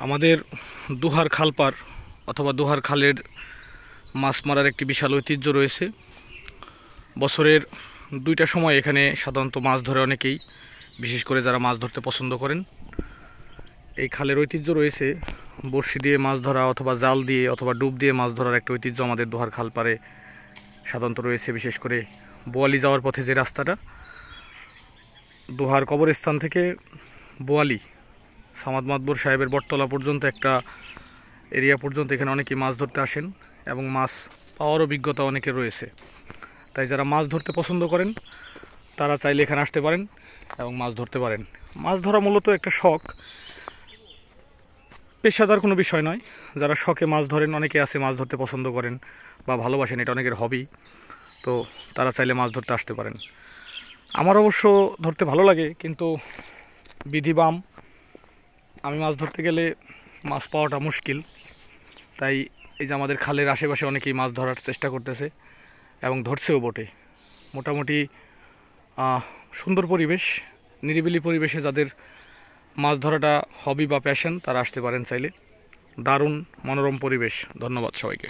আমাদের দুহার খালপার অথবা দুহার খালের মাছ মারার একটি বিশাল ঐতিহ্য রয়েছে। বছরের দুইটা সময় এখানে সাধারণত মাছ ধরে অনেকেই, বিশেষ করে যারা মাছ ধরতে পছন্দ করেন। এই খালের ঐতিহ্য রয়েছে বড়শি দিয়ে মাছ ধরা অথবা জাল দিয়ে অথবা ডুব দিয়ে মাছ ধরার একটা ঐতিহ্য আমাদের দুহার খালপারে সাধারণত রয়েছে। বিশেষ করে বোয়ালি যাওয়ার পথে যে রাস্তাটা, দুহার কবরস্থান থেকে বোয়ালি সামাদ মাতবর সাহেবের বটতলা পর্যন্ত একটা এরিয়া পর্যন্ত এখানে অনেকেই মাছ ধরতে আসেন এবং মাছ পাওয়ার অভিজ্ঞতা অনেকের রয়েছে। তাই যারা মাছ ধরতে পছন্দ করেন তারা চাইলে এখানে আসতে পারেন এবং মাছ ধরতে পারেন। মাছ ধরা মূলত একটা শখ, পেশাদার কোনো বিষয় নয়। যারা শখে মাছ ধরেন, অনেকে আছে মাছ ধরতে পছন্দ করেন বা ভালোবাসেন, এটা অনেকের হবি, তো তারা চাইলে মাছ ধরতে আসতে পারেন। আমার অবশ্য ধরতে ভালো লাগে, কিন্তু বিধিবাম আমি মাছ ধরতে গেলে মাছ পাওয়াটা মুশকিল। তাই এই যে আমাদের খালের আশেপাশে অনেকেই মাছ ধরার চেষ্টা করতেছে এবং ধরছেও বটে। মোটামুটি সুন্দর পরিবেশ, নিরিবিলি পরিবেশে যাদের মাছ ধরাটা হবি বা প্যাশন তারা আসতে পারেন চাইলে। দারুণ মনোরম পরিবেশ। ধন্যবাদ সবাইকে।